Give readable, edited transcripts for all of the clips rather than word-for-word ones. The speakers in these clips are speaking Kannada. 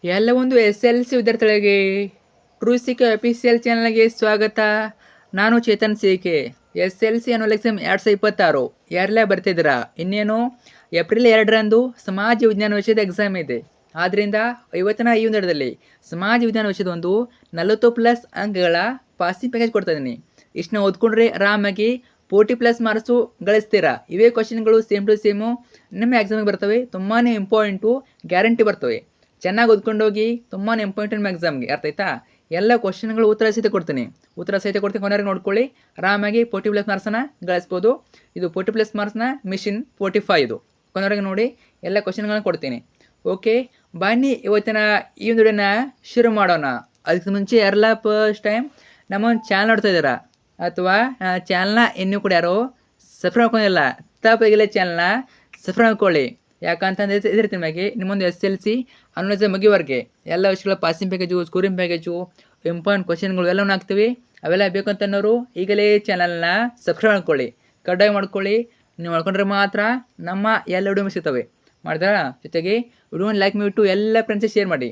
ಎಲ್ಲ ಒಂದು SLC ವಿದ್ಯಾರ್ಥಿಗಳಿಗೆ ಟ್ರೂಸಿಕೆ ಅಫಿಷಿಯಲ್ ಚಾನಲ್ಗೆ ಸ್ವಾಗತ. ನಾನು ಚೇತನ್ ಕೆ. SLC ಅನ್ನೋ ಎಕ್ಸಾಮ್ 2026 ಯಾರೆಲ್ಲ ಬರ್ತಿದ್ದೀರಾ? ಇನ್ನೇನು ಏಪ್ರಿಲ್ 2ರಂದು ಸಮಾಜ ವಿಜ್ಞಾನ ವಿಷಯದ ಎಕ್ಸಾಮ್ ಇದೆ. ಆದ್ದರಿಂದ ಇವತ್ತಿನ ಈ ಒಂದು ಹಿಡಿದಲ್ಲಿ ಸಮಾಜ ವಿಜ್ಞಾನ ವಿಷಯದ ಒಂದು 40+ ಅಂಕಗಳ ಪಾಸಿಂಗ್ ಪ್ಯಾಕೇಜ್ ಕೊಡ್ತಾ ಇದ್ದೀನಿ. ಇಷ್ಟನ್ನ ಓದ್ಕೊಂಡ್ರೆ ಆರಾಮಾಗಿ 40+ ಮಾರ್ಕ್ಸು ಗಳಿಸ್ತೀರಾ. ಇವೇ ಕ್ವಶನ್ಗಳು ಸೇಮ್ ಟು ಸೇಮು ನಿಮ್ಮ ಎಕ್ಸಾಮಿಗೆ ಬರ್ತವೆ. ತುಂಬಾ ಇಂಪಾರ್ಟೆಂಟು, ಗ್ಯಾರಂಟಿ ಬರ್ತವೆ. ಚೆನ್ನಾಗಿ ಓದ್ಕೊಂಡೋಗಿ. ತುಂಬಾ ಇಂಪಾರ್ಟೆಂಟ್ ನಿಮ್ಮ ಎಕ್ಸಾಮ್ಗೆ, ಅರ್ಥ ಆಯ್ತಾ? ಎಲ್ಲ ಕ್ವಶನ್ಗಳು ಉತ್ತರ ಸಹಿತ ಕೊಡ್ತೀನಿ. ಕೊನೆವರೆಗೆ ನೋಡ್ಕೊಳ್ಳಿ. ಆರಾಮಾಗಿ 40+ ಮಾರ್ಕ್ಸನ್ನ ಗಳಿಸ್ಬೋದು. ಇದು 40+ ಮಾರ್ಕ್ಸ್ನ ಮಿಷನ್ 45 ಇದು. ಕೊನೆವರೆಗೆ ನೋಡಿ, ಎಲ್ಲ ಕ್ವಶನ್ಗಳನ್ನ ಕೊಡ್ತೀನಿ. ಓಕೆ, ಬನ್ನಿ ಇವತ್ತಿನ ಈ ಒಂದು ವಿಡಿಯೋನ ಶುರು ಮಾಡೋಣ. ಅದಕ್ಕೆ ಮುಂಚೆ ಯಾರೆಲ್ಲ ಫಸ್ಟ್ ಟೈಮ್ ನಮ್ಮ ಒಂದು ಚಾನಲ್ ನೋಡ್ತಾ ಇದ್ದೀರಾ ಅಥವಾ ಚಾನಲ್ನ ಇನ್ನೂ ಕೂಡ ಯಾರು ಸಬ್ಸ್ಕ್ರೈಬ್ ಮಾಡ್ಕೊಂಡಿಲ್ಲ, ತಪ್ಪಾಗಿಲ್ಲ ಚಾನಲ್ನ ಸಬ್ಸ್ಕ್ರೈಬ್ ಮಾಡ್ಕೊಳ್ಳಿ. ಯಾಕಂತಂದ್ರೆ ಇದ್ರ ನಿಮಗೆ ನಿಮ್ಮೊಂದು SLC ಅನ್ನೋದು ಮುಗಿವರೆಗೆ ಎಲ್ಲ ವಿಷಯಗಳ passing package, scoring package, important ಕ್ವಶನ್ಗಳು ಎಲ್ಲವೂ ಹಾಕ್ತೀವಿ. ಅವೆಲ್ಲ ಬೇಕಂತನ್ನೋರು ಈಗಲೇ ಚಾನಲ್ನ ಸಬ್ಸ್ಕ್ರೈಬ್ ಮಾಡ್ಕೊಳ್ಳಿ, ಕಡ್ಡಾಯ ಮಾಡ್ಕೊಳ್ಳಿ. ನೀವು ಮಾಡ್ಕೊಂಡ್ರೆ ಮಾತ್ರ ನಮ್ಮ ಎಲ್ಲ ವಿಡಿಯೋ ಸಿಗ್ತವೆ. ಮಾಡಿದ್ರಾ? ಜೊತೆಗೆ ವಿಡಿಯೋನ ಲೈಕ್ ಮಾಡಿಬಿಟ್ಟು ಎಲ್ಲ ಫ್ರೆಂಡ್ಸಿಗೆ ಶೇರ್ ಮಾಡಿ.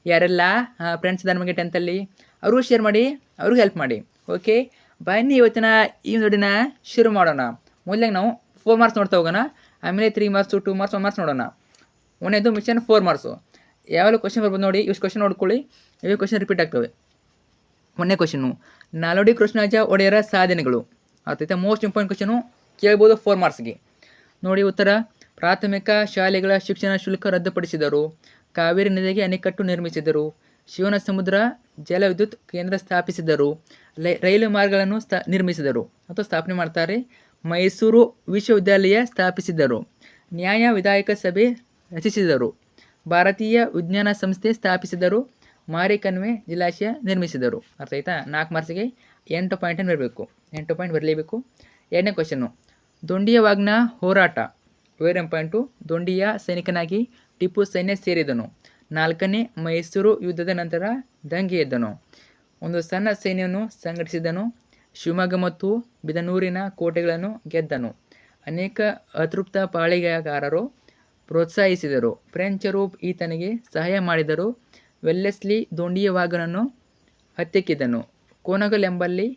ಯಾರೆಲ್ಲ ಫ್ರೆಂಡ್ಸ್ ಇದ್ದಾರೆ ನಮಗೆ 10th ಅವ್ರಿಗೂ ಶೇರ್ ಮಾಡಿ, ಅವ್ರಿಗೂ ಹೆಲ್ಪ್ ಮಾಡಿ. ಓಕೆ, ಬನ್ನಿ ಇವತ್ತಿನ ಈ ವಿಡಿಯೋನ ಶುರು ಮಾಡೋಣ. ಮೊದಲಾಗಿ ನಾವು 4 ಮಾರ್ಕ್ಸ್ ನೋಡ್ತಾ ಹೋಗೋಣ. ಆಮೇಲೆ 3 ಮಾರ್ಕ್ಸು, 2 ಮಾರ್ಕ್ಸ್, 1 ಮಾರ್ಕ್ಸ್ ನೋಡೋಣ. ಒಂದೇದು ಮಿಷನ್ 4 ಮಾರ್ಕ್ಸು. ಯಾವೆಲ್ಲ ಕ್ವಶನ್ ಬರ್ಬೋದು ನೋಡಿ. ಇಷ್ಟು ಕ್ವಶನ್ ನೋಡ್ಕೊಳ್ಳಿ. ಇವೇ ಕ್ವಶನ್ ರಿಪೀಟ್ ಆಗ್ತವೆ. ಒಂದೇ ಕ್ವಶನು, ನಾಲ್ವಡಿ ಕೃಷ್ಣರಾಜ ಒಡೆಯರ ಸಾಧನೆಗಳು. ಅರ್ಥಾಯ್ತಾ? ಮೋಸ್ಟ್ ಇಂಪಾರ್ಟೆಂಟ್ ಕ್ವಶನು ಕೇಳ್ಬೋದು 4 ಮಾರ್ಕ್ಸ್ಗೆ. ನೋಡಿ ಉತ್ತರ: ಪ್ರಾಥಮಿಕ ಶಾಲೆಗಳ ಶಿಕ್ಷಣ ಶುಲ್ಕ ರದ್ದುಪಡಿಸಿದರು. ಕಾವೇರಿ ನದಿಗೆ ಅಣೆಕಟ್ಟು ನಿರ್ಮಿಸಿದರು. ಶಿವನ ಸಮುದ್ರ ಜಲವಿದ್ಯುತ್ ಕೇಂದ್ರ ಸ್ಥಾಪಿಸಿದರು. ರೈಲು ಮಾರ್ಗಗಳನ್ನು ನಿರ್ಮಿಸಿದರು ಅಥವಾ ಸ್ಥಾಪನೆ ಮಾಡ್ತಾರೆ. ಮೈಸೂರು ವಿಶ್ವವಿದ್ಯಾಲಯ ಸ್ಥಾಪಿಸಿದರು. ನ್ಯಾಯ ವಿಧಾಯಕ ಸಭೆ ರಚಿಸಿದರು. ಭಾರತೀಯ ವಿಜ್ಞಾನ ಸಂಸ್ಥೆ ಸ್ಥಾಪಿಸಿದರು. ಮಾರಿಕನ್ವೆ ಜಲಾಶಯ ನಿರ್ಮಿಸಿದರು. ಅರ್ಥ ಆಯ್ತಾ? 4 ಮಾರ್ಕ್ಸಿಗೆ 8 ಪಾಯಿಂಟ್ ಬರಬೇಕು. 8 ಪಾಯಿಂಟ್ ಬರಲೇಬೇಕು. ಎರಡನೇ ಕ್ವಶನ್ನು, ದೊಂಡಿಯ ವಾಗ್ನ ಹೋರಾಟ. Very important. ದೊಂಡಿಯ ಸೈನಿಕನಾಗಿ ಟಿಪ್ಪು ಸೈನ್ಯ ಸೇರಿದನು. 4ನೇ ಮೈಸೂರು ಯುದ್ಧದ ನಂತರ ದಂಗೆ ಎದ್ದನು. ಒಂದು ಸಣ್ಣ ಸೈನ್ಯವನ್ನು ಸಂಘಟಿಸಿದನು. ಶಿವಮೊಗ್ಗ ಮತ್ತು ಬಿದನೂರಿನ ಕೋಟೆಗಳನ್ನು ಗೆದ್ದನು. ಅನೇಕ ಅತೃಪ್ತ ಪಾಳೆಯಗಾರರು ಪ್ರೋತ್ಸಾಹಿಸಿದರು. ಫ್ರೆಂಚರು ಈತನಿಗೆ ಸಹಾಯ ಮಾಡಿದರು. ವೆಲ್ಲೆಸ್ಲಿ ದೊಂಡಿಯ ವಾಗ್ನನ್ನು ಹತ್ಯೆಕ್ಕಿದನು. ಕೋನಗಲ್ ಎಂಬಲ್ಲಿ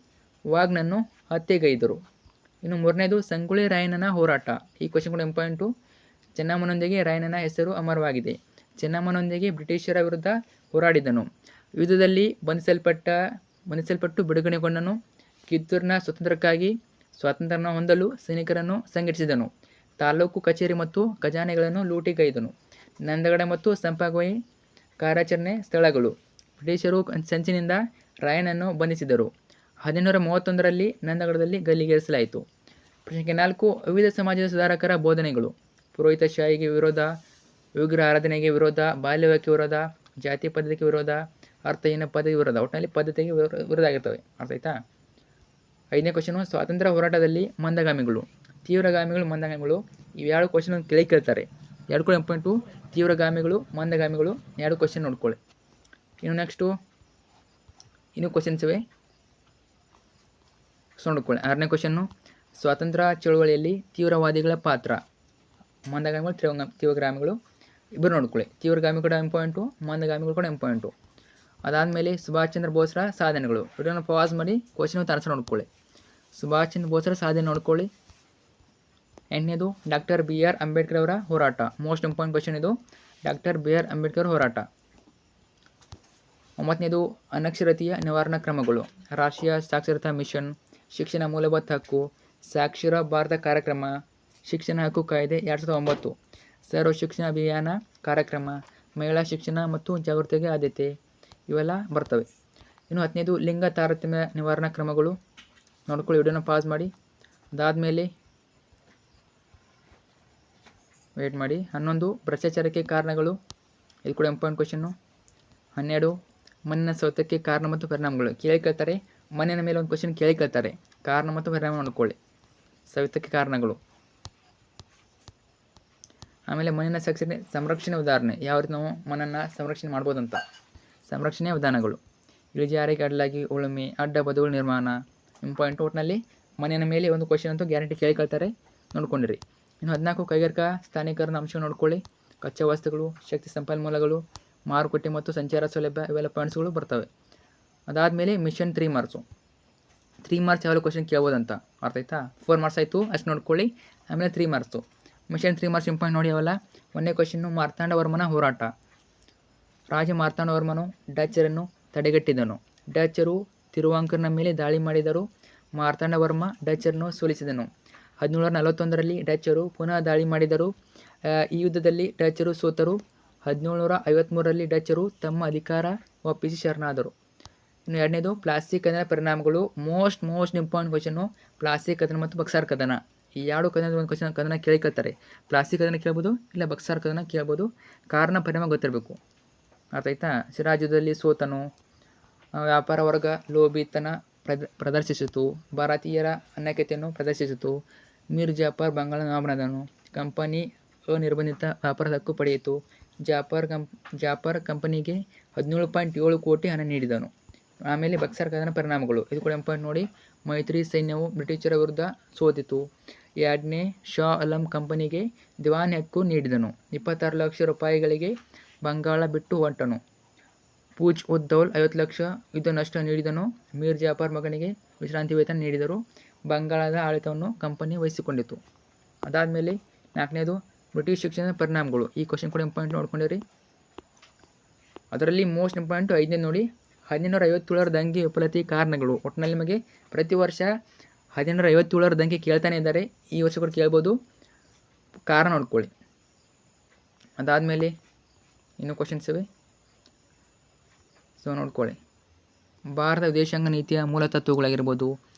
ವಾಗ್ನನ್ನು ಹತ್ಯೆಗೈದರು. ಇನ್ನು 3ನೇದು, ಸಂಗೊಳ್ಳಿ ರಾಯಣ್ಣನ ಹೋರಾಟ. ಈ ಕ್ವಶನ್ ಕೂಡ ಇಂಪಾರ್ಟೆಂಟು. ಚೆನ್ನಮ್ಮನೊಂದಿಗೆ ರಾಯಣ್ಣನ ಹೆಸರು ಅಮರವಾಗಿದೆ. ಚೆನ್ನಮ್ಮನೊಂದಿಗೆ ಬ್ರಿಟಿಷರ ವಿರುದ್ಧ ಹೋರಾಡಿದನು. ಯುದ್ಧದಲ್ಲಿ ಬಂಧಿಸಲ್ಪಟ್ಟು ಬಿಡುಗಡೆಗೊಂಡನು. ಕಿತ್ತೂರಿನ ಸ್ವಾತಂತ್ರ್ಯವನ್ನು ಹೊಂದಲು ಸೈನಿಕರನ್ನು ಸಂಘಟಿಸಿದನು. ತಾಲೂಕು ಕಚೇರಿ ಮತ್ತು ಖಜಾನೆಗಳನ್ನು ಲೂಟಿಗೈದನು. ನಂದಗಡ ಮತ್ತು ಸಂಪಾಗವಾಯಿ ಕಾರ್ಯಾಚರಣೆ ಸ್ಥಳಗಳು. ಬ್ರಿಟಿಷರು ಸಂಚಿನಿಂದ ರಾಯಣ್ಣನನ್ನು ಬಂಧಿಸಿದರು. 1731ರಲ್ಲಿ ನಂದಗಡದಲ್ಲಿ ಗಲ್ಲಿಗೇರಿಸಲಾಯಿತು. ಪ್ರಶ್ನೆ 4, ವಿವಿಧ ಸಮಾಜದ ಸುಧಾರಕರ ಬೋಧನೆಗಳು. ಪುರೋಹಿತಶಾಹಿಗೆ ವಿರೋಧ, ವಿಗ್ರಹ ಆರಾಧನೆಗೆ ವಿರೋಧ, ಬಾಲ್ಯವಿವಾಹಕ್ಕೆ ವಿರೋಧ, ಜಾತಿ ಪದ್ಧತಿಗೆ ವಿರೋಧ, ಅರ್ಥಹೀನ ಪದವಿ ವಿರೋಧ. ಒಟ್ಟಿನಲ್ಲಿ ಪದ್ಧತಿಗೆ ವಿರೋಧ ಆಗಿರ್ತವೆ. ಅರ್ಥ ಆಯ್ತಾ? 5ನೇ ಕ್ವಶನು, ಸ್ವಾತಂತ್ರ್ಯ ಹೋರಾಟದಲ್ಲಿ ಮಂದಗಾಮಿಗಳು. ತೀವ್ರಗಾಮಿಗಳು, ಮಂದಗಾಮಿಗಳು. ಇವೆರಡು ಕ್ವಶನ್ ಕೇಳ್ತಾರೆ. 2 ಕೂಡ ಇಂಪಾರ್ಟೆಂಟು. ತೀವ್ರಗಾಮಿಗಳು, ಮಂದಗಾಮಿಗಳು. 2 ಕ್ವಶನ್ ನೋಡ್ಕೊಳ್ಳಿ. ಇನ್ನು ನೆಕ್ಸ್ಟು ಇನ್ನೂ ಕ್ವಶನ್ಸ್ ಇವೆ, ನೋಡ್ಕೊಳ್ಳಿ. 6ನೇ ಕ್ವಶನ್ನು, ಸ್ವಾತಂತ್ರ್ಯ ಚಳುವಳಿಯಲ್ಲಿ ತೀವ್ರವಾದಿಗಳ ಪಾತ್ರ. ಮಂದಗಾಮಿಗಳು, ತೀವ್ರಗಾಮಿಗಳು ಇಬ್ಬರು ನೋಡ್ಕೊಳ್ಳಿ. ತೀವ್ರಗಾಮಿ ಕೂಡ ಇಂಪಾರ್ಟೆಂಟು, ಮಂದಗಾಮಿಗಳು ಕೂಡ ಇಂಪಾರ್ಟೆಂಟು. ಅದಾದಮೇಲೆ ಸುಭಾಷ್ ಚಂದ್ರ ಬೋಸ್ರ ಸಾಧನೆಗಳು. ವಿಡಿಯೋನ ಪಾಸ್ ಮಾಡಿ ಕ್ವಶನ್ ಆನ್ಸರ್ ನೋಡ್ಕೊಳ್ಳಿ. ಸುಭಾಷ್ ಚಂದ್ರ ಬೋಸ್ರ ಸಾಧನೆ ನೋಡ್ಕೊಳ್ಳಿ. 8ನೇದು, ಡಾಕ್ಟರ್ BR ಅಂಬೇಡ್ಕರ್ ಅವರ ಹೋರಾಟ. ಮೋಸ್ಟ್ ಇಂಪಾರ್ಟೆಂಟ್ ಕ್ವಶನ್ ಇದು. ಡಾಕ್ಟರ್ BR ಅಂಬೇಡ್ಕರ್ ಹೋರಾಟ. 9ನೇದು, ಅನಕ್ಷರತೆಯ ನಿವಾರಣಾ ಕ್ರಮಗಳು. ರಾಷ್ಟ್ರೀಯ ಸಾಕ್ಷರತಾ ಮಿಷನ್, ಶಿಕ್ಷಣ ಮೂಲಭೂತ ಹಕ್ಕು, ಸಾಕ್ಷರ ಭಾರತ ಕಾರ್ಯಕ್ರಮ, ಶಿಕ್ಷಣ ಹಕ್ಕು ಕಾಯ್ದೆ 2009, ಸರ್ವ ಶಿಕ್ಷಣ ಅಭಿಯಾನ ಕಾರ್ಯಕ್ರಮ, ಮಹಿಳಾ ಶಿಕ್ಷಣ ಮತ್ತು ಜಾಗೃತಿಗೆ ಆದ್ಯತೆ. ಇವೆಲ್ಲ ಬರ್ತವೆ. ಇನ್ನು 10ನೇದು, ಲಿಂಗ ತಾರತಮ್ಯ ನಿವಾರಣಾ ಕ್ರಮಗಳು. ನೋಡ್ಕೊಳ್ಳಿ, ವಿಡಿಯೋನ ಪಾಸ್ ಮಾಡಿ. ಅದಾದಮೇಲೆ ವೇಟ್ ಮಾಡಿ. 11, ಭ್ರಷ್ಟಾಚಾರಕ್ಕೆ ಕಾರಣಗಳು. ಇದು ಕೂಡ ಇಂಪಾರ್ಟೆಂಟ್ ಕ್ವಶನ್ನು. 12, ಮಣ್ಣಿನ ಸವೆತಕ್ಕೆ ಕಾರಣ ಮತ್ತು ಪರಿಣಾಮಗಳು. ಕೇಳ್ತಾರೆ. ಮಣ್ಣಿನ ಮೇಲೆ ಒಂದು ಕ್ವಶನ್ ಕೇಳ್ತಾರೆ. ಕಾರಣ ಮತ್ತು ಪರಿಣಾಮ ನೋಡ್ಕೊಳ್ಳಿ. ಸವೆತಕ್ಕೆ ಕಾರಣಗಳು. ಆಮೇಲೆ ಮಣ್ಣಿನ ಸಂರಕ್ಷಣೆ ಉದಾಹರಣೆ. ಯಾವ ರೀತಿ ನಾವು ಮಣ್ಣನ್ನು ಸಂರಕ್ಷಣೆ ಮಾಡ್ಬೋದಂತ. ಸಂರಕ್ಷಣೆಯ ವಿಧಾನಗಳು. ಇಳಿಜಾರಿಗೆ ಅಡ್ಡಲಾಗಿ ಉಳುಮೆ, ಅಡ್ಡ ಬದುಗಳ ನಿರ್ಮಾಣ. ಇಂಪಾರ್ಟೆಂಟ್. ಒಟ್ಟಿನಲ್ಲಿ ಮಣ್ಣಿನ ಮೇಲೆ ಒಂದು ಕ್ವಶನ್ ಅಂತೂ ಗ್ಯಾರಂಟಿ ಕೇಳ್ತಾರೆ. ನೋಡ್ಕೊಂಡಿರಿ. ಇನ್ನು 14, ಕೈಗಾರಿಕಾ ಸ್ಥಾನೀಕರಣ ಅಂಶ ನೋಡ್ಕೊಳ್ಳಿ. ಕಚ್ಚಾ ವಸ್ತುಗಳು, ಶಕ್ತಿ ಸಂಪನ್ಮೂಲಗಳು, ಮಾರುಕಟ್ಟೆ ಮತ್ತು ಸಂಚಾರ ಸೌಲಭ್ಯ ಇವೆಲ್ಲ ಪಾಯಿಂಟ್ಸ್ಗಳು ಬರ್ತವೆ. ಅದಾದಮೇಲೆ ಮಿಷನ್ 3 ಮಾರ್ಕ್ಸು. 3 ಮಾರ್ಕ್ಸ್ ಯಾವಾಗ ಕ್ವಶನ್ ಕೇಳ್ಬೋದಂತ ಅರ್ಥ ಆಯ್ತಾ. 4 ಮಾರ್ಕ್ಸ್ ಆಯಿತು ಅಷ್ಟು ನೋಡ್ಕೊಳ್ಳಿ. ಆಮೇಲೆ 3 ಮಾರ್ಕ್ಸು. ಮಿಷನ್ 3 ಮಾರ್ಕ್ಸ್ ಇಂಪಾರ್ಟೆಂಟ್ ನೋಡಿ ಅವೆಲ್ಲ. ಒಂದನೇ ಕ್ವಶನ್ನು ಮಾರ್ತಾಂಡವರ್ಮನ ಹೋರಾಟ. ರಾಜ ಮಾರ್ತಾಂಡವರ್ಮನು ಡಚ್ಚರನ್ನು ತಡೆಗಟ್ಟಿದನು. ಡಚ್ಚರು ತಿರುವಾಂಕೂರಿನ ಮೇಲೆ ದಾಳಿ ಮಾಡಿದರು. ಮಾರ್ತಾಂಡವರ್ಮ ಡಚ್ಚರನ್ನು ಸೋಲಿಸಿದನು. 1741ರಲ್ಲಿ ಡಚ್ಚರು ಪುನಃ ದಾಳಿ ಮಾಡಿದರು. ಈ ಯುದ್ಧದಲ್ಲಿ ಡಚ್ಚರು ಸೋತರು. 1753ರಲ್ಲಿ ಡಚ್ಚರು ತಮ್ಮ ಅಧಿಕಾರ ಒಪ್ಪಿಸಿ ಶರಣಾದರು. ಇನ್ನು ಎರಡನೇದು ಪ್ಲಾಸ್ಟಿಕ್ ಕದನ ಪರಿಣಾಮಗಳು. ಮೋಸ್ಟ್ ಇಂಪಾರ್ಟೆಂಟ್ ಕ್ವಶನ್ನು ಪ್ಲಾಸ್ಟಿಕ್ ಕದನ ಮತ್ತು ಬಕ್ಸಾರ್ ಕದನ. ಈ ಎರಡು ಕದನದ ಒಂದು ಕದನ ಕೇಳ್ಕೊಳ್ತಾರೆ. ಪ್ಲಾಸ್ಟಿಕ್ ಕದನ ಕೇಳ್ಬೋದು, ಇಲ್ಲ ಬಕ್ಸಾರ್ ಕದನ ಕೇಳ್ಬೋದು. ಕಾರಣ ಪರಿಣಾಮ ಗೊತ್ತಿರಬೇಕು. ಅರ್ಥ ಆಯ್ತಾ. ಸಿರಾಜುದ್ದಲ್ಲಿ ಸೋತನು. ವ್ಯಾಪಾರ ವರ್ಗ ಲೋಭಿತನ ಪ್ರದರ್ಶಿಸಿತು. ಭಾರತೀಯರ ಅನೈಕ್ಯತೆಯನ್ನು ಪ್ರದರ್ಶಿಸಿತು. ಮೀರ್ ಜಾಫರ್ ಬಂಗಾಳ ನವಾಬನಾದನು. ಕಂಪನಿ ಅನಿರ್ಬಂಧಿತ ವ್ಯಾಪಾರದ ಹಕ್ಕು ಪಡೆಯಿತು. ಜಾಫರ್ ಕಂಪನಿಗೆ 17.7 ಕೋಟಿ ಹಣ ನೀಡಿದನು. ಆಮೇಲೆ ಬಕ್ಸಾರ್ ಕದನ ಪರಿಣಾಮಗಳು, ಇದು ಕೂಡ ಇಂಪಾರ್ಟೆಂಟ್ ನೋಡಿ. ಮೈತ್ರಿ ಸೈನ್ಯವು ಬ್ರಿಟಿಷರ ವಿರುದ್ಧ ಸೋತಿತು. ಎರಡನೇ ಶಾ ಆಲಂ ಕಂಪನಿಗೆ ದಿವಾನಿ ಹಕ್ಕು ನೀಡಿದನು. 26 ಲಕ್ಷ ರೂಪಾಯಿಗಳಿಗೆ ಬಂಗಾಳ ಬಿಟ್ಟು ಹೊರಟನು. ಪೂಜ್ ಉದ್ ದೌಲ್ 50 ಲಕ್ಷ ಯುದ್ಧ ನಷ್ಟ ನೀಡಿದನು. ಮೀರ್ ಜಾಫರ್ ಮಗನಿಗೆ ವಿಶ್ರಾಂತಿ ವೇತನ ನೀಡಿದರು. ಬಂಗಾಳದ ಆಡಳಿತವನ್ನು ಕಂಪನಿ ವಹಿಸಿಕೊಂಡಿತು. ಅದಾದಮೇಲೆ ನಾಲ್ಕನೇದು ಬ್ರಿಟಿಷ್ ಶಿಕ್ಷಣದ ಪರಿಣಾಮಗಳು. ಈ ಕ್ವಶನ್ ಕೂಡ ಇಂಪಾರ್ಟೆಂಟ್ ನೋಡ್ಕೊಂಡಿರಿ. ಅದರಲ್ಲಿ ಮೋಸ್ಟ್ ಇಂಪಾರ್ಟೆಂಟು 5ನೇ ನೋಡಿ. 1757ರ ದಂಗೆ ವಿಫಲತೆ ಕಾರಣಗಳು. ಒಟ್ಟಿನಲ್ಲಿ ನಿಮಗೆ ಪ್ರತಿ ವರ್ಷ 1757ರ ದಂಗೆ ಕೇಳ್ತಾನೆ ಇದ್ದಾರೆ. ಈ ವರ್ಷ ಕೂಡ ಕೇಳ್ಬೋದು. ಕಾರಣ ನೋಡ್ಕೊಳ್ಳಿ. ಅದಾದಮೇಲೆ ಇನ್ನೂ ಕ್ವಶನ್ಸ್ ಇವೆ, ಸೊ ನೋಡ್ಕೊಳ್ಳಿ. ಭಾರತ ವಿದೇಶಾಂಗ ನೀತಿಯ ಮೂಲ ತತ್ವಗಳಾಗಿರ್ಬೋದು.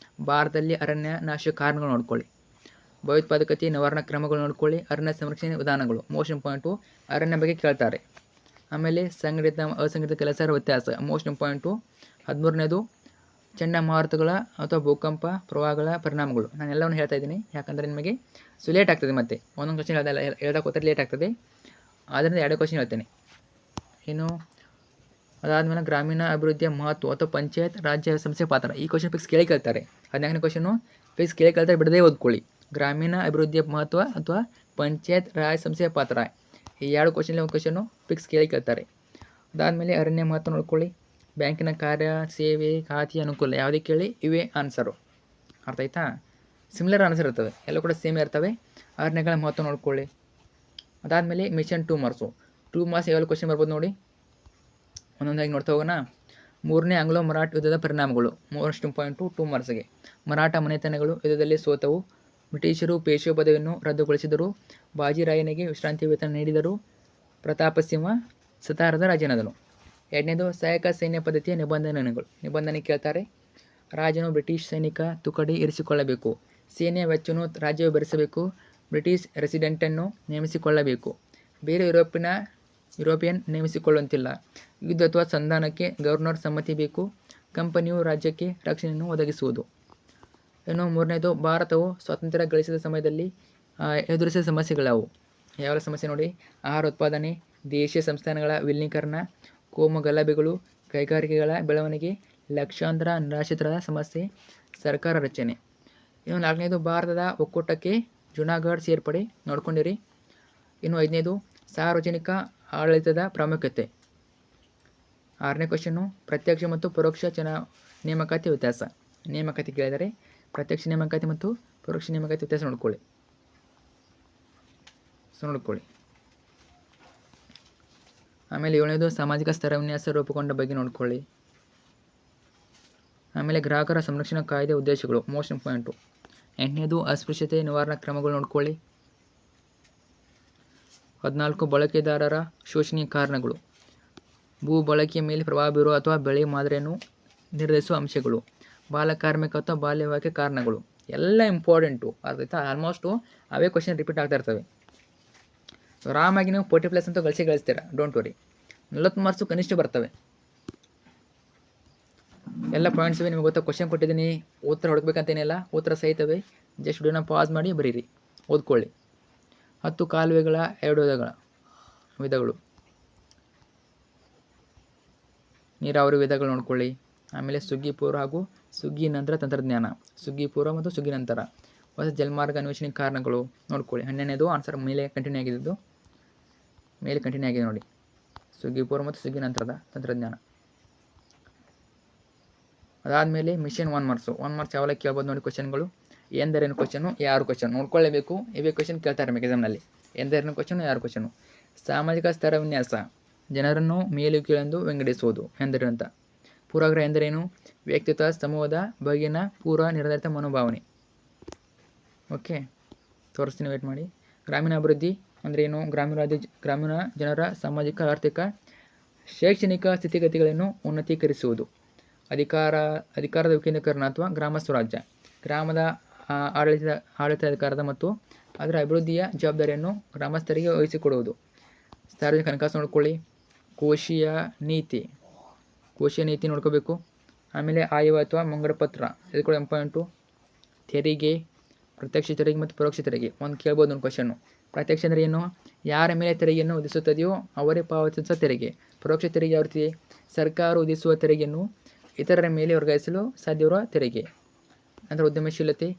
ಭಾರತದಲ್ಲಿ ಅರಣ್ಯ ನಾಶ ಕಾರಣಗಳು ನೋಡ್ಕೊಳ್ಳಿ. ಭಯೋತ್ಪಾದಕತೆ ನಿವಾರಣಾ ಕ್ರಮಗಳು ನೋಡ್ಕೊಳ್ಳಿ. ಅರಣ್ಯ ಸಂರಕ್ಷಣೆ ವಿಧಾನಗಳು ಮೋಸ್ಟ್ ಇಂಪಾರ್ಟೆಂಟು. ಅರಣ್ಯ ಬಗ್ಗೆ ಕೇಳ್ತಾರೆ. ಆಮೇಲೆ ಸಂಘಟಿತ ಅಸಂಘಟಿತ ಕೆಲಸದ ವ್ಯತ್ಯಾಸ ಮೋಸ್ಟ್ ಇಂಪಾರ್ಟೆಂಟು. 13ನೇದು ಚಂಡಮಾರುತಗಳ ಅಥವಾ ಭೂಕಂಪ ಪ್ರವಾಹಗಳ ಪರಿಣಾಮಗಳು. ನಾನು ಎಲ್ಲವನ್ನು ಹೇಳ್ತಾ ಇದ್ದೀನಿ, ಯಾಕಂದರೆ ನಿಮಗೆ ಲೇಟ್ ಆಗ್ತದೆ. ಮತ್ತೆ ಒಂದೊಂದು ಕ್ವಶನ್ ಹೇಳ್ದಕ್ಕೆ ಹೋದರೆ ಲೇಟ್ ಆಗ್ತದೆ. ಆದ್ದರಿಂದ 2 ಕ್ವಶನ್ ಹೇಳ್ತೇನೆ. ಇನ್ನು ಅದಾದಮೇಲೆ ಗ್ರಾಮೀಣ ಅಭಿವೃದ್ಧಿಯ ಮಹತ್ವ ಅಥವಾ ಪಂಚಾಯತ್ ರಾಜ್ಯ ಸಂಸ್ಥೆ ಪಾತ್ರ. ಈ ಕ್ವಶನ್ ಫಿಕ್ಸ್ ಕೇಳ್ತಾರೆ. 14ನೇ ಕ್ವಶನು ಫಿಕ್ಸ್ ಕೇಳ್ತಾರೆ, ಬಿಡದೇ ಓದ್ಕೊಳ್ಳಿ. ಗ್ರಾಮೀಣ ಅಭಿವೃದ್ಧಿಯ ಮಹತ್ವ ಅಥವಾ ಪಂಚಾಯತ್ ರಾಜ್ ಸಂಸ್ಥೆಯ ಪಾತ್ರ. ಈ 2 ಕ್ವಶನ್ ಒಂದು ಕ್ವಶನು ಫಿಕ್ಸ್ ಕೇಳ್ತಾರೆ. ಅದಾದಮೇಲೆ ಅರಣ್ಯ ಮಹತ್ವ ನೋಡ್ಕೊಳ್ಳಿ. ಬ್ಯಾಂಕಿನ ಕಾರ್ಯ, ಸೇವೆ, ಖಾತೆ, ಅನುಕೂಲ ಯಾವುದೇ ಕೇಳಿ ಇವೇ ಆನ್ಸರು. ಅರ್ಥ ಆಯ್ತಾ. ಸಿಮಿಲರ್ ಆನ್ಸರ್ ಇರ್ತವೆ, ಎಲ್ಲ ಕೂಡ ಸೇಮ್ ಇರ್ತವೆ. ಅರಣ್ಯಗಳ ಮಹತ್ವ ನೋಡ್ಕೊಳ್ಳಿ. ಅದಾದಮೇಲೆ ಮಿಷನ್ 2 ಮಾರ್ಕ್ಸು. 2 ಮಾರ್ಕ್ಸ್ ಯಾವೆಲ್ಲ ಕ್ವಶನ್ ಬರ್ಬೋದು ನೋಡಿ. ಒಂದೊಂದಾಗಿ ನೋಡ್ತಾ ಹೋಗೋಣ. 3ನೇ ಆಂಗ್ಲೋ ಮರಾಠ ಯುದ್ಧದ ಪರಿಣಾಮಗಳು ಮೋಸ್ಟ್ ಇಂಪಾರ್ಟೆಂಟು 2 ಮಾರ್ಕ್ಸ್ಗೆ. ಮರಾಠ ಮನೆತನಗಳು ಯುದ್ಧದಲ್ಲಿ ಸೋತವು. ಬ್ರಿಟಿಷರು ಪೇಶ್ವೆ ಪದವಿಯನ್ನು ರದ್ದುಗೊಳಿಸಿದರು. ಬಾಜಿರಾಯನಿಗೆ ವಿಶ್ರಾಂತಿ ವೇತನ ನೀಡಿದರು. ಪ್ರತಾಪ ಸಿಂಹ ಸತಾರದ ರಾಜನಾದನು. ಎರಡನೇದು ಸಹಾಯಕ ಸೈನ್ಯ ಪದ್ಧತಿಯ ನಿಬಂಧನೆ ಕೇಳ್ತಾರೆ. ರಾಜನು ಬ್ರಿಟಿಷ್ ಸೈನಿಕ ತುಕಡಿ ಇರಿಸಿಕೊಳ್ಳಬೇಕು. ಸೇನೆಯ ವೆಚ್ಚವನ್ನು ರಾಜ್ಯವು ಭರಿಸಬೇಕು. ಬ್ರಿಟಿಷ್ ರೆಸಿಡೆಂಟನ್ನು ನೇಮಿಸಿಕೊಳ್ಳಬೇಕು. ಬೇರೆ ಯುರೋಪಿಯನ್ ನೇಮಿಸಿಕೊಳ್ಳುವಂತಿಲ್ಲ. ಯುದ್ಧ ಅಥವಾ ಸಂಧಾನಕ್ಕೆ ಗವರ್ನರ್ ಸಮ್ಮತಿ ಬೇಕು. ಕಂಪನಿಯು ರಾಜ್ಯಕ್ಕೆ ರಕ್ಷಣೆಯನ್ನು ಒದಗಿಸುವುದು. ಇನ್ನು 3ನೇದು ಭಾರತವು ಸ್ವಾತಂತ್ರ್ಯ ಗಳಿಸಿದ ಸಮಯದಲ್ಲಿ ಎದುರಿಸಿದ ಸಮಸ್ಯೆಗಳಾವು. ಯಾವ ಸಮಸ್ಯೆ ನೋಡಿ. ಆಹಾರ ಉತ್ಪಾದನೆ, ದೇಶೀಯ ಸಂಸ್ಥಾನಗಳ ವಿಲೀನೀಕರಣ, ಕೋಮು ಗಲಭೆಗಳು, ಕೈಗಾರಿಕೆಗಳ ಬೆಳವಣಿಗೆ, ಲಕ್ಷಾಂತರ ನಿರಾಶ್ರಿತರ ಸಮಸ್ಯೆ, ಸರ್ಕಾರ ರಚನೆ. ಇನ್ನು 4ನೇದು ಭಾರತದ ಒಕ್ಕೂಟಕ್ಕೆ ಜುನಾಗಢ್ ಸೇರ್ಪಡೆ ನೋಡ್ಕೊಂಡಿರಿ. ಇನ್ನು 5ನೇದು ಸಾರ್ವಜನಿಕ ಆಡಳಿತದ ಪ್ರಾಮುಖ್ಯತೆ. 6ನೇ ಕ್ವಶನ್ನು ಪ್ರತ್ಯಕ್ಷ ಮತ್ತು ಪರೋಕ್ಷ ನೇಮಕಾತಿ ವ್ಯತ್ಯಾಸ. ನೇಮಕಾತಿ ಕೇಳಿದರೆ ಪ್ರತ್ಯಕ್ಷ ನೇಮಕಾತಿ ಮತ್ತು ಪರೋಕ್ಷ ನೇಮಕಾತಿ ವ್ಯತ್ಯಾಸ ನೋಡ್ಕೊಳ್ಳಿ. ಆಮೇಲೆ 7ನೇದು ಸಾಮಾಜಿಕ ಸ್ತರ ವಿನ್ಯಾಸ ರೂಪುಗೊಂಡ ಬಗ್ಗೆ ನೋಡ್ಕೊಳ್ಳಿ. ಆಮೇಲೆ ಗ್ರಾಹಕರ ಸಂರಕ್ಷಣಾ ಕಾಯ್ದೆ ಉದ್ದೇಶಗಳು ಮೋಸ್ಟ್ ಇಂಪಾರ್ಟೆಂಟು. 8ನೇದು ಅಸ್ಪೃಶ್ಯತೆ ನಿವಾರಣಾ ಕ್ರಮಗಳು ನೋಡ್ಕೊಳ್ಳಿ. 14 ಬಳಕೆದಾರರ ಶೋಷಣೆಯ ಕಾರಣಗಳು. ಭೂ ಬಳಕೆಯ ಮೇಲೆ ಪ್ರಭಾವ ಬೀರುವ ಅಥವಾ ಬೆಳೆ ಮಾದರಿಯನ್ನು ನಿರ್ಧರಿಸುವ ಅಂಶಗಳು. ಬಾಲಕಾರ್ಮಿಕ ಅಥವಾ ಬಾಲ್ಯ ವಿವಾಹಕ್ಕೆ ಕಾರಣಗಳು. ಎಲ್ಲ ಇಂಪಾರ್ಟೆಂಟು. ಅರ್ಥಾಯ್ತಾ. ಆಲ್ಮೋಸ್ಟು ಅವೇ ಕ್ವಶನ್ ರಿಪೀಟ್ ಆಗ್ತಾ ಇರ್ತವೆ. ಆರಾಮಾಗಿ ನೀವು 40+ ಅಂತ ಗಳಿಸ್ತೀರಾ, ಡೋಂಟ್ ವರಿ. 40 ಮಾರ್ಕ್ಸು ಕನಿಷ್ಠ ಬರ್ತವೆ. ಎಲ್ಲ ಪಾಯಿಂಟ್ಸ್ ಇವೆ ನಿಮಗೆ ಗೊತ್ತಾ. ಕ್ವಶನ್ ಕೊಟ್ಟಿದ್ದೀನಿ, ಉತ್ತರ ಹುಡುಕ್ಬೇಕಂತೇನಿಲ್ಲ, ಉತ್ತರ ಸಹಿತವೆ. ಜಸ್ಟ್ ವಿಡಿಯೋನ ಪಾಸ್ ಮಾಡಿ ಬರೀರಿ, ಓದ್ಕೊಳ್ಳಿ. 10 ಕಾಲುವೆಗಳ 2 ವಿಧಗಳು. ನೀರಾವರಿ ವಿಧಗಳು ನೋಡ್ಕೊಳ್ಳಿ. ಆಮೇಲೆ ಸುಗ್ಗಿ ಪೂರ್ವ ಹಾಗೂ ಸುಗ್ಗಿ ನಂತರ ತಂತ್ರಜ್ಞಾನ. ಸುಗ್ಗಿ ಪೂರ್ವ ಮತ್ತು ಸುಗ್ಗಿ ನಂತರ. ಹೊಸ ಜಲಮಾರ್ಗ ಅನ್ವೇಷಣೆ ಕಾರಣಗಳು ನೋಡ್ಕೊಳ್ಳಿ. 12ನೇದು ಆನ್ಸರ್ ಮೇಲೆ ಕಂಟಿನ್ಯೂ ಆಗಿದೆ ನೋಡಿ. ಸುಗ್ಗಿ ಪೂರ್ವ ಮತ್ತು ಸುಗ್ಗಿ ನಂತರದ ತಂತ್ರಜ್ಞಾನ. ಅದಾದಮೇಲೆ ಮಿಷನ್ 1 ಮಾರ್ಕ್ಸು. 1 ಮಾರ್ಕ್ಸ್ ಯಾವಾಗ ಕೇಳ್ಬೋದು ನೋಡಿ ಕ್ವಶನ್ಗಳು. ಎಂದರೇನು ಕ್ವಶನು, ಯಾರು ಕ್ವಶನ್ ನೋಡ್ಕೊಳ್ಳೇಬೇಕು. ಇವೇ ಕ್ವಶನ್ ಕೇಳ್ತಾರೆ ನಿಮಗೆ ಎಕ್ಸಾಮ್ನಲ್ಲಿ. ಎಂದರೇನು ಕ್ವಶನು, ಯಾರು ಕ್ವಶನು. ಸಾಮಾಜಿಕ ಸ್ತರ ವಿನ್ಯಾಸ, ಜನರನ್ನು ಮೇಲು ಕೀಳೆಂದು ವಿಂಗಡಿಸುವುದು ಎಂದರೇನು ಅಂತ. ಪೂರ್ವಾಗ್ರಹ ಎಂದರೇನು, ವ್ಯಕ್ತಿತ್ವ ಸಮೂಹದ ಬಗೆಗಿನ ಪೂರ್ವ ನಿರ್ಧರಿತ ಮನೋಭಾವನೆ. ಓಕೆ, ತೋರಿಸ್ತೀನಿ, ವೇಟ್ ಮಾಡಿ. ಗ್ರಾಮೀಣ ಅಭಿವೃದ್ಧಿ ಅಂದರೆ ಏನು, ಗ್ರಾಮೀಣ ಜನರ ಸಾಮಾಜಿಕ, ಆರ್ಥಿಕ, ಶೈಕ್ಷಣಿಕ ಸ್ಥಿತಿಗತಿಗಳನ್ನು ಉನ್ನತೀಕರಿಸುವುದು. ಅಧಿಕಾರದ ವಿಕೇಂದ್ರೀಕರಣ ಅಥವಾ ಗ್ರಾಮ ಸ್ವರಾಜ್ಯ, ಗ್ರಾಮದ ಆಡಳಿತಾಧಿಕಾರದ ಮತ್ತು ಅದರ ಅಭಿವೃದ್ಧಿಯ ಜವಾಬ್ದಾರಿಯನ್ನು ಗ್ರಾಮಸ್ಥರಿಗೆ ವಹಿಸಿಕೊಡುವುದು. ಸಾರ್ವಜನಿಕ ಹಣಕಾಸು ನೋಡ್ಕೊಳ್ಳಿ. ಕೋಶೀಯ ನೀತಿ ನೋಡ್ಕೋಬೇಕು. ಆಮೇಲೆ ಆಯವ್ಯಯ ಅಥವಾ ಮುಂಗಡಪತ್ರ, ಇದು ಕೂಡ ಇಂಪಾರ್ಟೆಂಟು. ತೆರಿಗೆ, ಪ್ರತ್ಯಕ್ಷ ತೆರಿಗೆ ಮತ್ತು ಪರೋಕ್ಷ ತೆರಿಗೆ ಒಂದು ಕೇಳ್ಬೋದು ಒಂದು ಕ್ವಶನ್ನು. ಪ್ರತ್ಯಕ್ಷ ಅಂದರೆ ಏನು, ಯಾರ ಮೇಲೆ ತೆರಿಗೆಯನ್ನು ವಿಧಿಸುತ್ತದೆಯೋ ಅವರೇ ಪಾವತಿಸುವ ತೆರಿಗೆ. ಪರೋಕ್ಷ ತೆರಿಗೆ ಯಾವ ರೀತಿ, ಸರ್ಕಾರ ವಿಧಿಸುವ ತೆರಿಗೆಯನ್ನು ಇತರರ ಮೇಲೆ ವರ್ಗಾಯಿಸಲು ಸಾಧ್ಯವಿರುವ ತೆರಿಗೆ. ನಂತರ ಉದ್ಯಮಶೀಲತೆ,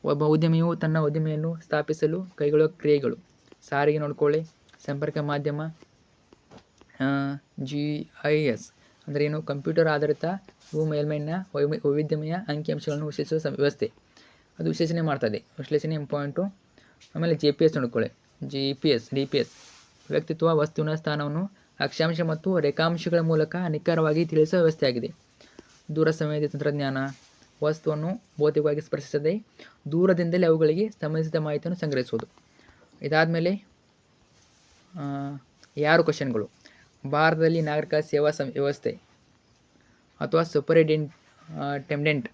ಒಬ್ಬ ಉದ್ಯಮಿಯು ತನ್ನ ಉದ್ಯಮೆಯನ್ನು ಸ್ಥಾಪಿಸಲು ಕೈಗೊಳ್ಳುವ ಕ್ರಿಯೆಗಳು. ಸಾರಿಗೆ ನೋಡ್ಕೊಳ್ಳಿ. ಸಂಪರ್ಕ ಮಾಧ್ಯಮ, GIS ಅಂದರೆ ಏನು, ಕಂಪ್ಯೂಟರ್ ಆಧಾರಿತ ಭೂ ಮೇಲ್ಮೈನ ವೈವಿಧ್ಯಮಯ ಅಂಕಿಅಂಶಗಳನ್ನು ವಿಶ್ಲೇಷಿಸುವ ವ್ಯವಸ್ಥೆ. ಅದು ವಿಶ್ಲೇಷಣೆ ಮಾಡ್ತದೆ, ವಿಶ್ಲೇಷಣೆ ಇಂಪಾರ್ಟೆಂಟು. ಆಮೇಲೆ GPS ನೋಡ್ಕೊಳ್ಳಿ. DPS ವ್ಯಕ್ತಿತ್ವ, ವಸ್ತುವಿನ ಸ್ಥಾನವನ್ನು ಅಕ್ಷಾಂಶ ಮತ್ತು ರೇಖಾಂಶಗಳ ಮೂಲಕ ನಿಖರವಾಗಿ ತಿಳಿಸುವ ವ್ಯವಸ್ಥೆಯಾಗಿದೆ. ದೂರ ಸಂವೇದಿ ತಂತ್ರಜ್ಞಾನ, ವಸ್ತುವನ್ನು ಭೌತಿಕವಾಗಿ ಸ್ಪರ್ಶಿಸದೆ ದೂರದಿಂದಲೇ ಅವುಗಳಿಗೆ ಸಂಬಂಧಿಸಿದ ಮಾಹಿತಿಯನ್ನು ಸಂಗ್ರಹಿಸುವುದು. ಇದಾದಮೇಲೆ ಯಾರು ಕ್ವಶನ್ಗಳು. ಭಾರತದಲ್ಲಿ ನಾಗರಿಕ ಸೇವಾ ವ್ಯವಸ್ಥೆ ಅಥವಾ ಸೂಪರಿಂಟೆಂಡೆಂಟ್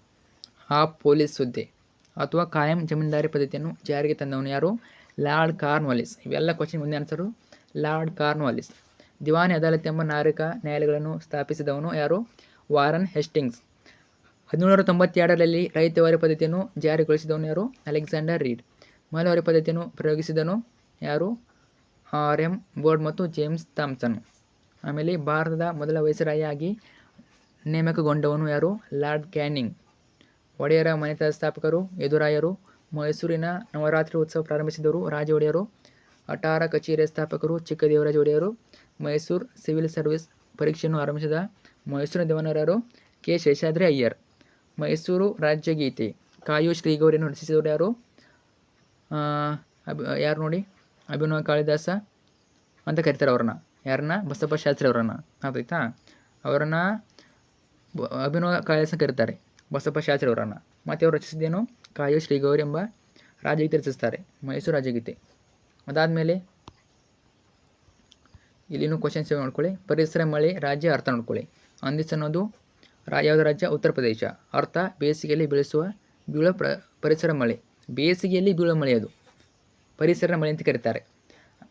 ಆಫ್ ಪೊಲೀಸ್ ಹುದ್ದೆ ಅಥವಾ ಕಾಯಂ ಜಮೀನ್ದಾರಿ ಪದ್ಧತಿಯನ್ನು ಜಾರಿಗೆ ತಂದವನು ಯಾರು, ಲಾರ್ಡ್ ಕಾರ್ನ್ವಾಲಿಸ್. ಇವೆಲ್ಲ ಕ್ವಶನ್ ಮುಂದೆ ಆನ್ಸರು, ಲಾರ್ಡ್ ಕಾರ್ನ್ವಾಲಿಸ್. ದಿವಾನಿ ಅದಾಲತ್ ಎಂಬ ನಾಗರಿಕ ನ್ಯಾಯಾಲಯಗಳನ್ನು ಸ್ಥಾಪಿಸಿದವನು ಯಾರು, ವಾರನ್ ಹೆಸ್ಟಿಂಗ್ಸ್. 1792ರಲ್ಲಿ ರೈತವಾರಿ ಪದ್ಧತಿಯನ್ನು ಜಾರಿಗೊಳಿಸಿದವನು ಯಾರು, ಅಲೆಕ್ಸಾಂಡರ್ ರೀಡ್. ಮಹಿಳಾವಾರಿ ಪದ್ಧತಿಯನ್ನು ಪ್ರಯೋಗಿಸಿದನು ಯಾರು, RM ಬೋರ್ಡ್ ಮತ್ತು ಜೇಮ್ಸ್ ಥಾಮ್ಸನ್. ಆಮೇಲೆ ಭಾರತದ ಮೊದಲ ವೈಸರಾಯಿಯಾಗಿ ನೇಮಕಗೊಂಡವನು ಯಾರು, ಲಾರ್ಡ್ ಕ್ಯಾನಿಂಗ್. ಒಡೆಯರ ಮನೆತನದ ಸ್ಥಾಪಕರು ಯದುರಾಯರು. ಮೈಸೂರಿನ ನವರಾತ್ರಿ ಉತ್ಸವ ಪ್ರಾರಂಭಿಸಿದವರು ರಾಜ ಒಡೆಯರು. ಅಟಾರ ಕಚೇರಿಯ ಸ್ಥಾಪಕರು ಚಿಕ್ಕದೇವರಾಜ ಒಡೆಯರು. ಮೈಸೂರು ಸಿವಿಲ್ ಸರ್ವಿಸ್ ಪರೀಕ್ಷೆಯನ್ನು ಆರಂಭಿಸಿದ ಮೈಸೂರಿನ ದಿವಾನರು ಕೆ. ಶೇಷಾದ್ರಿ ಅಯ್ಯರ್. ಮೈಸೂರು ರಾಜ್ಯಗೀತೆ ಕಾಯು ಶ್ರೀಗೌರಿಯನ್ನು ರಚಿಸಿದವರು ಯಾರು, ಯಾರು ನೋಡಿ, ಅಭಿನವ ಕಾಳಿದಾಸ ಅಂತ ಕರೀತಾರೆ ಅವ್ರನ್ನ. ಯಾರನ್ನ, ಬಸಪ್ಪ ಶಾಸ್ತ್ರಿ ಅವರನ್ನು. ಆಯ್ತಾ, ಅವರನ್ನು ಅಭಿನವ ಕಾಳಿದಾಸ ಕರೀತಾರೆ, ಬಸಪ್ಪ ಶಾಸ್ತ್ರಿ ಅವರನ್ನು. ಮತ್ತು ಅವರು ರಚಿಸಿದ್ದೇನು, ಕಾಯು ಶ್ರೀಗೌರಿ ಎಂಬ ರಾಜ್ಯಗೀತೆ ರಚಿಸ್ತಾರೆ, ಮೈಸೂರು ರಾಜ್ಯಗೀತೆ. ಅದಾದಮೇಲೆ ಇಲ್ಲಿನೂ ಕ್ವಶನ್ಸ್ ನೋಡ್ಕೊಳ್ಳಿ. ಪರಿಸರ, ಮಳೆ, ರಾಜ್ಯ, ಅರ್ಥ ನೋಡ್ಕೊಳ್ಳಿ. ಅಂದಿಸ್ ಅನ್ನೋದು ಯಾವುದು ರಾಜ್ಯ, ಉತ್ತರ ಪ್ರದೇಶ. ಅರ್ಥ, ಬೇಸಿಗೆಯಲ್ಲಿ ಬೀಳೋ ಪರಿಸರ ಮಳೆ. ಬೇಸಿಗೆಯಲ್ಲಿ ಬೀಳೋ ಮಳೆ ಅದು ಪರಿಸರ ಮಳೆ ಅಂತ ಕರೀತಾರೆ.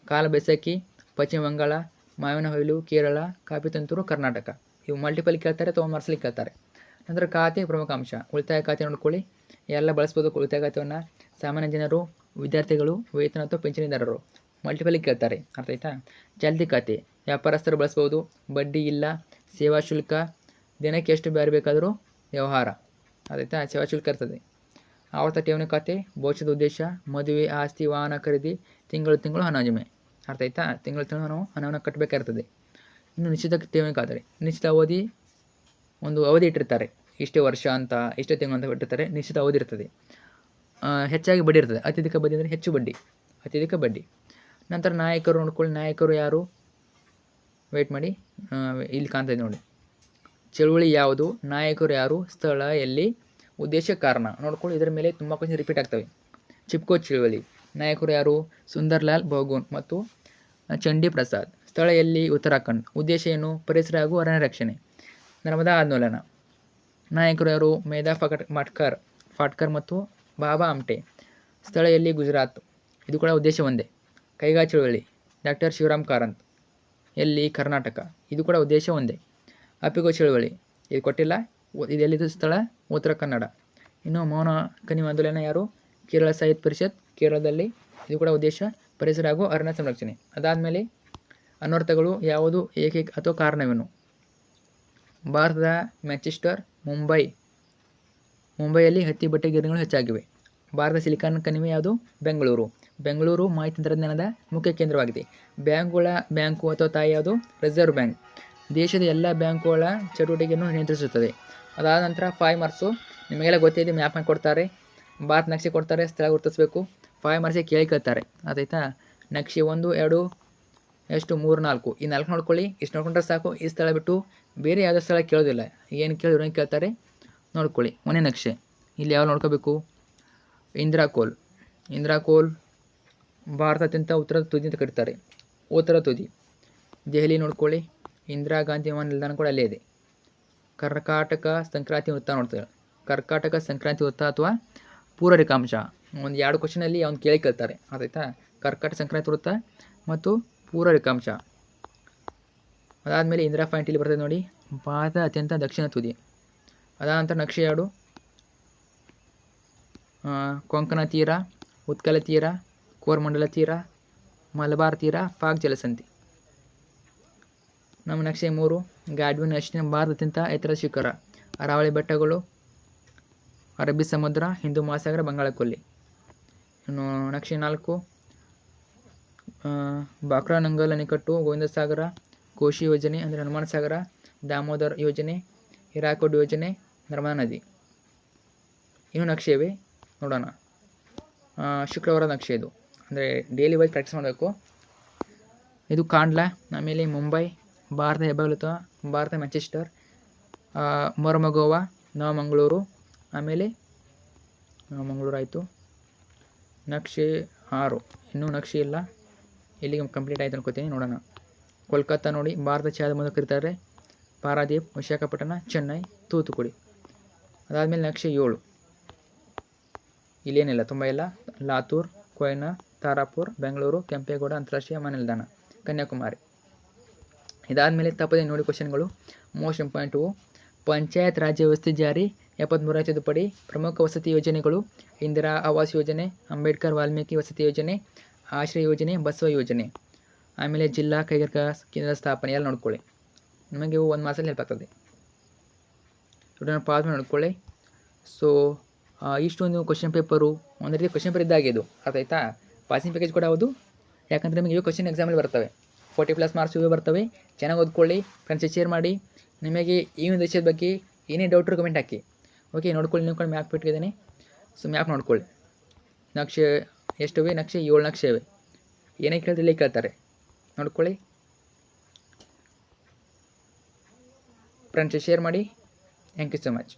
ಕಾಲ ಬೇಸಾಕಿ ಪಶ್ಚಿಮ ಬಂಗಾಳ, ಮಾವಿನ ಹೊಯ್ಲು ಕೇರಳ, ಕಾಫಿ ತುಂತುರು ಕರ್ನಾಟಕ. ಇವು ಮಲ್ಟಿಪಲ್ ಕೇಳ್ತಾರೆ ಅಥವಾ ಮಾರ್ಕ್ಸಲ್ಲಿ ಕೇಳ್ತಾರೆ. ನಂತರ ಖಾತೆ ಪ್ರಮುಖ ಅಂಶ. ಉಳಿತಾಯ ಖಾತೆ ನೋಡ್ಕೊಳ್ಳಿ. ಎಲ್ಲ ಬಳಸ್ಬೋದು ಉಳಿತಾಯ ಖಾತೆಯನ್ನು. ಸಾಮಾನ್ಯ ಜನರು, ವಿದ್ಯಾರ್ಥಿಗಳು, ವೇತನ ಅಥವಾ ಪಿಂಚಣಿದಾರರು. ಮಲ್ಟಿಪಲ್ ಕೇಳ್ತಾರೆ, ಅರ್ಥ ಆಯ್ತಾ. ಚಾಲ್ತಿ ಖಾತೆ ವ್ಯಾಪಾರಸ್ಥರು ಬಳಸ್ಬೋದು. ಬಡ್ಡಿ ಇಲ್ಲ. ಸೇವಾ ಶುಲ್ಕ, ದಿನಕ್ಕೆ ಎಷ್ಟು ಬೇರೆ ಬೇಕಾದರೂ ವ್ಯವಹಾರ, ಅದಾಯ್ತಾ, ಸೇವಾ ಶುಲ್ಕ ಇರ್ತದೆ. ಆವರ್ತ ಠೇವಣಿ ಖಾತೆ ಭವಿಷ್ಯದ ಉದ್ದೇಶ, ಮದುವೆ, ಆಸ್ತಿ, ವಾಹನ ಖರೀದಿ, ತಿಂಗಳು ಹಣ ಜಮೆ, ಅರ್ಥ ಆಯ್ತಾ. ತಿಂಗಳು ನಾವು ಹಣವನ್ನು ಕಟ್ಟಬೇಕಾಗಿರ್ತದೆ. ಇನ್ನು ನಿಶ್ಚಿತ ಠೇವಣಿ ಖಾತೆ, ನಿಶ್ಚಿತ ಅವಧಿ, ಒಂದು ಅವಧಿ ಇಟ್ಟಿರ್ತಾರೆ, ಇಷ್ಟೇ ವರ್ಷ ಅಂತ, ಇಷ್ಟೇ ತಿಂಗಳು ಅಂತ ಇಟ್ಟಿರ್ತಾರೆ, ನಿಶ್ಚಿತ ಅವಧಿ ಇರ್ತದೆ. ಹೆಚ್ಚಾಗಿ ಬಡ್ಡಿ ಇರ್ತದೆ. ಅತ್ಯಧಿಕ ಬಡ್ಡಿ ಅಂದರೆ ಹೆಚ್ಚು ಬಡ್ಡಿ, ಅತ್ಯಧಿಕ ಬಡ್ಡಿ. ನಂತರ ನಾಯಕರು ನೋಡ್ಕೊಳ್ಳಿ. ನಾಯಕರು ಯಾರು, ವೆಯ್ಟ್ ಮಾಡಿ, ಇಲ್ಲಿ ಕಾಣ್ತಾ ಇದೆ ನೋಡಿ. ಚಳುವಳಿ ಯಾವುದು, ನಾಯಕರು ಯಾರು, ಸ್ಥಳ, ಎಲ್ಲಿ, ಉದ್ದೇಶ, ಕಾರಣ ನೋಡ್ಕೊಳ್ಳಿ. ಇದರ ಮೇಲೆ ತುಂಬ ಕ್ವಶನ್ ರಿಪೀಟ್ ಆಗ್ತವೆ. ಚಿಪ್ಕೋ ಚಳುವಳಿ, ನಾಯಕರು ಯಾರು, ಸುಂದರ್ಲಾಲ್ ಬಹುಗುಣ್ ಮತ್ತು ಚಂಡಿ ಪ್ರಸಾದ್. ಸ್ಥಳ ಎಲ್ಲಿ, ಉತ್ತರಾಖಂಡ್. ಉದ್ದೇಶ ಏನು, ಪರಿಸರ ಹಾಗೂ ಅರಣ್ಯ ರಕ್ಷಣೆ. ನರ್ಮದಾ ಆಂದೋಲನ. ನಾಯಕರು ಯಾರು, ಮೇಧಾ ಫಾಟ್ಕರ್ ಮತ್ತು ಬಾಬಾ ಆಮ್ಟೆ. ಸ್ಥಳ ಎಲ್ಲಿ, ಗುಜರಾತ್. ಇದು ಕೂಡ ಉದ್ದೇಶ ಒಂದೇ. ಕೈಗಾ ಚಳುವಳಿ, ಡಾಕ್ಟರ್ ಶಿವರಾಮ್ ಕಾರಂತ್. ಎಲ್ಲಿ, ಕರ್ನಾಟಕ. ಇದು ಕೂಡ ಉದ್ದೇಶ ಒಂದೇ. ಅಪ್ಪಿಗೋ ಚಳುವಳಿ, ಇದು ಕೊಟ್ಟಿಲ್ಲ, ಇದೆಲ್ಲಿದು ಸ್ಥಳ, ಉತ್ತರ ಕನ್ನಡ. ಇನ್ನು ಮೌನ ಕಣಿವೆ ಆಂದೋಲನ ಯಾರು, ಕೇರಳ ಸಾಹಿತ್ಯ ಪರಿಷತ್, ಕೇರಳದಲ್ಲಿ. ಇದು ಕೂಡ ಉದ್ದೇಶ ಪರಿಸರ ಹಾಗೂ ಅರಣ್ಯ ಸಂರಕ್ಷಣೆ. ಅದಾದಮೇಲೆ ಅನರ್ಥಗಳು ಯಾವುದು, ಏಕೆ ಅಥವಾ ಕಾರಣವೇನು. ಭಾರತದ ಮ್ಯಾಂಚೆಸ್ಟರ್, ಮುಂಬೈಯಲ್ಲಿ ಹತ್ತಿ ಬಟ್ಟೆ ಗಿರಣಿಗಳು ಹೆಚ್ಚಾಗಿವೆ. ಭಾರತದ ಸಿಲಿಕಾನ್ ಕಣಿವೆ ಯಾವುದು, ಬೆಂಗಳೂರು. ಬೆಂಗಳೂರು ಮಾಹಿತಿ ತಂತ್ರಜ್ಞಾನದ ಮುಖ್ಯ ಕೇಂದ್ರವಾಗಿದೆ. ಬ್ಯಾಂಕು ಅಥವಾ ತಾಯಿ ಯಾವುದು? Reserve bank. ದೇಶದ ಎಲ್ಲ ಬ್ಯಾಂಕುಗಳ ಚಟುವಟಿಕೆಯನ್ನು ನಿಯಂತ್ರಿಸುತ್ತದೆ. ಅದಾದ ನಂತರ 5 ಮಾರ್ಕ್ಸು ನಿಮಗೆಲ್ಲ ಗೊತ್ತಿದೆ. ಮ್ಯಾಪ್ ಮಾಡಿ ಕೊಡ್ತಾರೆ, ಭಾರತ ನಕ್ಷೆ ಕೊಡ್ತಾರೆ, ಸ್ಥಳ ಗುರುತಿಸಬೇಕು. 5 ಮಾರ್ಕ್ಸಿಗೆ ಕೇಳ್ತಾರೆ. ಅದಾಯ್ತಾ? ನಕ್ಷೆ 1, 2, ಎಷ್ಟು 3, 4 ಈ 4 ನೋಡ್ಕೊಳ್ಳಿ. ಇಷ್ಟು ನೋಡ್ಕೊಂಡ್ರೆ ಸಾಕು. ಈ ಸ್ಥಳ ಬಿಟ್ಟು ಬೇರೆ ಯಾವುದೇ ಸ್ಥಳ ಕೇಳೋದಿಲ್ಲ. ಏನು ಕೇಳಿದ್ರು ಕೇಳ್ತಾರೆ, ನೋಡ್ಕೊಳ್ಳಿ. ಮೊನ್ನೆ ನಕ್ಷೆ ಇಲ್ಲಿ ಯಾವ ನೋಡ್ಕೋಬೇಕು? ಇಂದಿರಾ ಕೋಲ್ ಭಾರತಾದ್ಯಂತ ಉತ್ತರ ತುದಿ ಅಂತ ಕರೀತಾರೆ. ಉತ್ತರ ತುದಿ ದೆಹಲಿ ನೋಡ್ಕೊಳ್ಳಿ. ಇಂದಿರಾ ಗಾಂಧಿ ವಿಮಾನ ನಿಲ್ದಾಣ ಕೂಡ ಅಲ್ಲೇ ಇದೆ. ಕರ್ಕಾಟಕ ಸಂಕ್ರಾಂತಿ ವೃತ್ತ ನೋಡ್ತಾರೆ. ಕರ್ಕಾಟಕ ಸಂಕ್ರಾಂತಿ ವೃತ್ತ ಅಥವಾ ಪೂರ್ವ ರೇಖಾಂಶ. ಒಂದು 2 ಕ್ವಶನಲ್ಲಿ ಅವ್ನು ಕೇಳ್ತಾರೆ. ಆಯ್ತಾ? ಕರ್ಕಾಟಕ ಸಂಕ್ರಾಂತಿ ವೃತ್ತ ಮತ್ತು ಪೂರ್ವ ರೇಖಾಂಶ. ಅದಾದಮೇಲೆ ಇಂದಿರಾ ಪಾಯಿಂಟ್ ಇಲ್ಲಿ ಬರ್ತದೆ ನೋಡಿ, ಭಾರತದ ಅತ್ಯಂತ ದಕ್ಷಿಣ ತುದಿ. ಅದಾದ ನಂತರ ನಕ್ಷೆ 2 ಕೊಂಕಣ ತೀರ, ಉತ್ಕಲ ತೀರ, ಕೋರಮಂಡಲ ತೀರ, ಮಲಬಾರ್ ತೀರ, ಪಾಕ್ ಜಲಸಂಧಿ. ನಮ್ಮ ನಕ್ಷೆ 3 ಗಾಡ್ವಿನ್ ನ್ಯಾಷನಲ್ ಭಾರತ ಅತ್ಯಂತ ಎತ್ತರದ ಶಿಖರ, ಅರಾವಳಿ ಬೆಟ್ಟಗಳು, ಅರಬ್ಬಿ ಸಮುದ್ರ, ಹಿಂದೂ ಮಹಾಸಾಗರ, ಬಂಗಾಳ ಕೊಲ್ಲಿ. ಇನ್ನು ನಕ್ಷೆ 4 ಬಾಕ್ರಾನಂಗಲ್ ಅಣೆಕಟ್ಟು, ಗೋವಿಂದ ಸಾಗರ, ಕೋಶಿ ಯೋಜನೆ ಅಂದರೆ ಹನುಮಾನ ಸಾಗರ, ದಾಮೋದರ್ ಯೋಜನೆ, ಹಿರಾಕೋಡ್ ಯೋಜನೆ, ನರ್ಮದಾ ನದಿ. ಇನ್ನು ನಕ್ಷೆ ಇವೆ ನೋಡೋಣ. ಶುಕ್ರವಾರ ನಕ್ಷೆ ಇದು, ಅಂದರೆ ಡೈಲಿ ವೈಸ್ ಪ್ರಾಕ್ಟೀಸ್ ಮಾಡಬೇಕು. ಇದು ಕಾಂಡ್ಲಾ, ಆಮೇಲೆ ಮುಂಬೈ, ಭಾರತ ಹೆಬ್ಬಾಗಲು, ಭಾರತ ಮ್ಯಾಂಚೆಸ್ಟರ್, ಮೊರಮೊಗೋವಾ, ನವಮಂಗಳೂರು, ಆಮೇಲೆ ನವಮಂಗಳೂರು ಆಯಿತು. ನಕ್ಷೆ 6 ಇನ್ನೂ ನಕ್ಷೆ ಇಲ್ಲ, ಇಲ್ಲಿಗೆ ಕಂಪ್ಲೀಟ್ ಆಯಿತು ಅನ್ಕೋತೀನಿ. ನೋಡೋಣ. ಕೋಲ್ಕತ್ತಾ ನೋಡಿ, ಭಾರತ ಚಹಾದ ಮೊದಲು ಕರೀತಾರೆ. ಪಾರಾದೀಪ್, ವಿಶಾಖಪಟ್ಟಣ, ಚೆನ್ನೈ, ತೂತುಕುಡಿ. ಅದಾದಮೇಲೆ ನಕ್ಷೆ 7 ಇಲ್ಲೇನಿಲ್ಲ, ತುಂಬ ಇಲ್ಲ. ಲಾತೂರ್, ಕೊಯ್ನಾ, ತಾರಾಪುರ್, ಬೆಂಗಳೂರು, ಕೆಂಪೇಗೌಡ ಅಂತಾರಾಷ್ಟ್ರೀಯ ವಿಮಾನ ನಿಲ್ದಾಣ, ಕನ್ಯಾಕುಮಾರಿ. ಇದಾದಮೇಲೆ ತಪ್ಪದೆ ನೋಡಿ ಕ್ವಶನ್ಗಳು. ಮೋಸ್ಟ್ ಇಂಪಾರ್ಟೆಂಟು: ಪಂಚಾಯತ್ ರಾಜ್ಯ ವ್ಯವಸ್ಥೆ ಜಾರಿ 73ನೇ ತಿದ್ದುಪಡಿ, ಪ್ರಮುಖ ವಸತಿ ಯೋಜನೆಗಳು: ಇಂದಿರಾ ಆವಾಸ್ ಯೋಜನೆ, ಅಂಬೇಡ್ಕರ್ ವಾಲ್ಮೀಕಿ ವಸತಿ ಯೋಜನೆ, ಆಶ್ರಯ ಯೋಜನೆ, ಬಸವ ಯೋಜನೆ. ಆಮೇಲೆ ಜಿಲ್ಲಾ ಕೈಗಾರಿಕಾ ಕೇಂದ್ರದ ಸ್ಥಾಪನೆ ಎಲ್ಲ ನೋಡ್ಕೊಳ್ಳಿ. ನಿಮಗೆ ಇವು 1 ಮಾರ್ಕ್ಸಲ್ಲಿ ಹೆಲ್ಪ್ ಆಗ್ತದೆ. ಇದನ್ನು ಪಾಸ್ ಮಾಡಿ ನೋಡ್ಕೊಳ್ಳಿ. ಸೊ ಇಷ್ಟೊಂದು ಕ್ವಶನ್ ಪೇಪರು ಒಂದು ರೀತಿ ಕ್ವಶನ್ ಪೇಪರ್ ಇದ್ದಾಗೆ ಇದು, ಅರ್ಥಾಯ್ತಾ? ಪಾಸಿಂಗ್ ಪ್ಯಾಕೇಜ್ ಕೂಡ ಹೌದು. ಯಾಕಂದರೆ ನಿಮಗೆ ಇವು ಕ್ವಶನ್ ಎಕ್ಸಾಮಲ್ಲಿ ಬರ್ತವೆ. 40+ ಮಾರ್ಕ್ಸ್ ಇವೇ ಬರ್ತವೆ. ಚೆನ್ನಾಗಿ ಓದ್ಕೊಳ್ಳಿ, ಫ್ರೆಂಡ್ಸಿಗೆ ಶೇರ್ ಮಾಡಿ. ನಿಮಗೆ ಈ ಒಂದು ವಿಷಯದ ಬಗ್ಗೆ ಏನೇ ಡೌಟ್ ಕಮೆಂಟ್ ಹಾಕಿ. ಓಕೆ, ನೋಡ್ಕೊಳ್ಳಿ. ನೀವು ಕೂಡ ಮ್ಯಾಪ್ ಬಿಟ್ಟಿದ್ದೀನಿ. ಸೊ ಮ್ಯಾಪ್ ನೋಡ್ಕೊಳ್ಳಿ. ನಕ್ಷೆ ಎಷ್ಟಿವೆ? ನಕ್ಷೆ 7 ನಕ್ಷೆ ಇವೆ. ಏನೇ ಕೇಳಿದ್ರೆ ಇಲ್ಲೇ ಕೇಳ್ತಾರೆ, ನೋಡ್ಕೊಳ್ಳಿ. ಫ್ರೆಂಡ್ಸಿಗೆ ಶೇರ್ ಮಾಡಿ. Thank you so much.